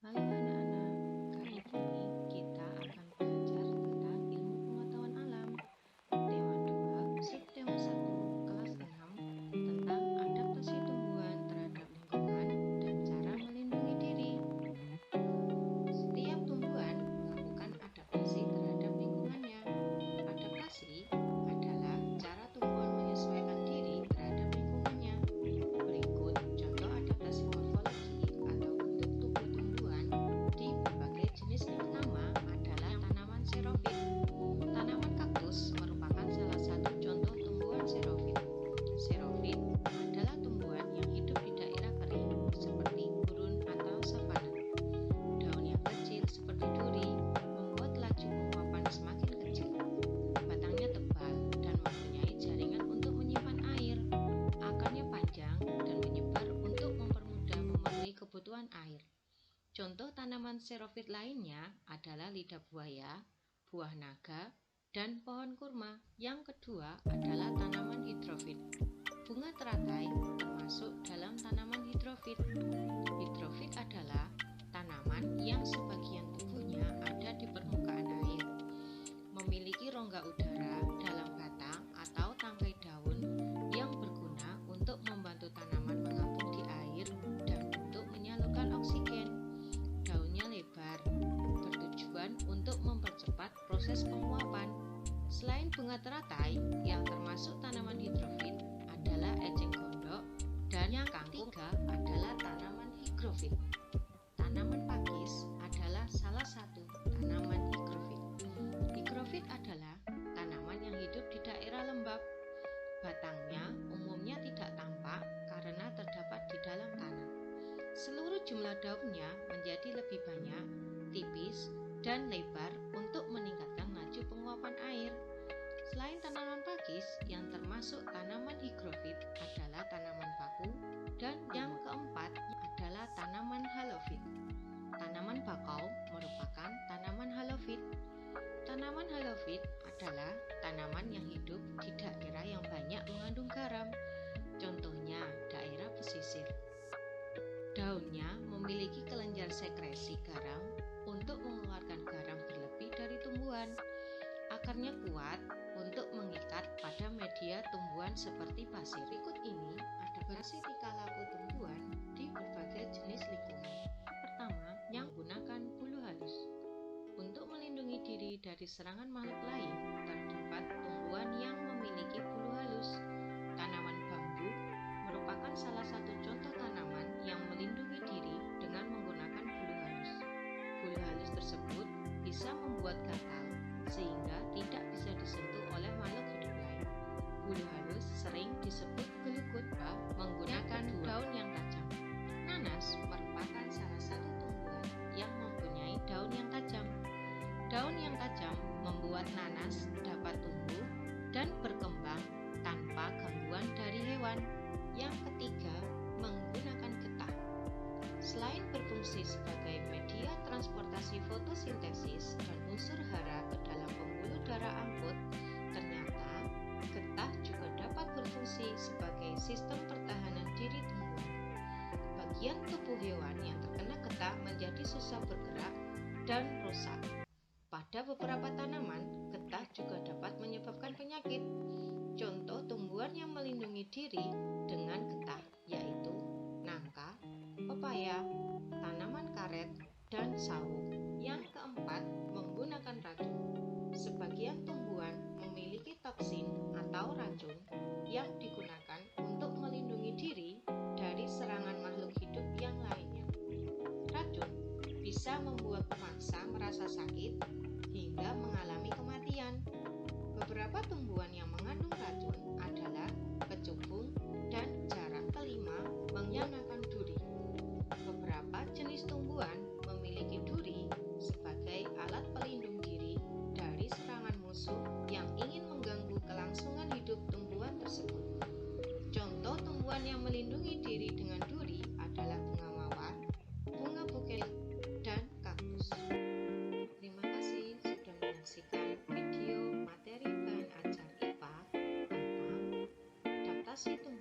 Halo anak-anak, kali ini kita akan belajar tentang ilmu pengetahuan alam. Tema 2, subtema 1, kelas 6, tentang adaptasi tumbuhan terhadap lingkungan dan cara melindungi diri. Setiap tumbuhan melakukan adaptasi terhadap lingkungannya. Adaptasi adalah cara tumbuhan menyesuaikan diri terhadap lingkungannya. Berikut contoh adaptasi morfologi atau bentuk tubuh tumbuhan di berbagai jenis. Pertama adalah tanaman xerofit. Tanaman kaktus merupakan salah satu contoh tumbuhan xerofit. Xerofit adalah tumbuhan yang hidup di daerah kering seperti gurun atau savana. Daun yang kecil seperti duri membuat laju penguapan semakin kecil. Batangnya tebal dan mempunyai jaringan untuk menyimpan air. Akarnya panjang dan menyebar untuk mempermudah memenuhi kebutuhan air. Contoh tanaman xerofit lainnya adalah lidah buaya, buah naga, dan pohon kurma. Yang kedua adalah tanaman hidrofit. Bunga teratai termasuk dalam tanaman hidrofit. Hidrofit adalah tanaman yang sebagian tubuhnya ada di permukaan air, memiliki rongga udara dalam batang atau tangkai daun yang berguna untuk membantu tanaman mengapung di air dan untuk menyalurkan oksigen. Daunnya lebar, bertujuan untuk mempercepat proses penguapan. Selain bunga teratai, yang termasuk tanaman hidrofit adalah eceng gondok, dan yang ketiga adalah tanaman higrofit. Tanaman pakis adalah salah satu tanaman higrofit. Higrofit adalah tanaman yang hidup di daerah lembab. Batangnya umumnya tidak tampak karena terdapat di dalam tanah. Seluruh jumlah daunnya menjadi lebih banyak, tipis, dan lebar untuk meningkatkan laju penguapan air. Selain tanaman pakis, yang termasuk tanaman higrofit adalah tanaman paku, dan yang keempat adalah tanaman halofit. Tanaman bakau merupakan tanaman halofit. Tanaman halofit adalah tanaman yang hidup di daerah yang banyak mengandung garam, contohnya daerah pesisir. Daunnya memiliki kelenjar sekresi garam untuk mengeluarkan garam berlebih dari tumbuhan. Akarnya kuat untuk mengikat pada media tumbuhan seperti pasir. Berikut ini adaptasi tingkah laku tumbuhan di berbagai jenis lingkungan. Pertama, yang menggunakan bulu halus. Untuk melindungi diri dari serangan makhluk lain, terdapat tumbuhan yang memiliki bulu halus. Tanaman bambu merupakan salah satu contoh tanaman yang melindungi diri dengan menggunakan bulu halus. Bulu halus tersebut bisa membuat gatal sehingga tidak bisa disentuh oleh makhluk hidup lain. Bulu halus sering disebut gelukut menggunakan daun yang tajam. Nanas merupakan salah satu tumbuhan yang mempunyai daun yang tajam. Daun yang tajam membuat nanas dapat tumbuh dan berkembang tanpa gangguan dari hewan. Yang ketiga, menggunakan getah. Selain berfungsi sebagai media transportasi fotosintesis dan unsur hara ke dalam pembuluh darah angkut, ternyata getah juga dapat berfungsi sebagai sistem pertahanan diri tumbuhan. Bagian tubuh hewan yang terkena getah menjadi susah bergerak dan rusak. Pada beberapa tanaman, getah juga dapat menyebabkan penyakit. Contoh tumbuhan yang melindungi diri dengan getah yaitu nangka, pepaya, tanaman karet, dan sawo. Yang keempat, menggunakan racun. Sebagian tumbuhan memiliki toksin atau racun yang digunakan untuk melindungi diri dari serangan makhluk hidup yang lainnya. Racun bisa membuat pemangsa merasa sakit hingga mengalami kematian. Beberapa tumbuhan yang mengandung racun adalah kecubung dan jarak. Kelima, menggunakan duri. Beberapa jenis tumbuhan memiliki duri sebagai alat pelindung diri dari serangan musuh yang ingin mengganggu kelangsungan hidup tumbuhan tersebut. Contoh tumbuhan yang melindungi diri dengan duri adalah bunga mawar, bunga buket, dan kaktus. Terima kasih sudah menyaksikan video materi bahan ajar IPA tentang adaptasi tumbuhan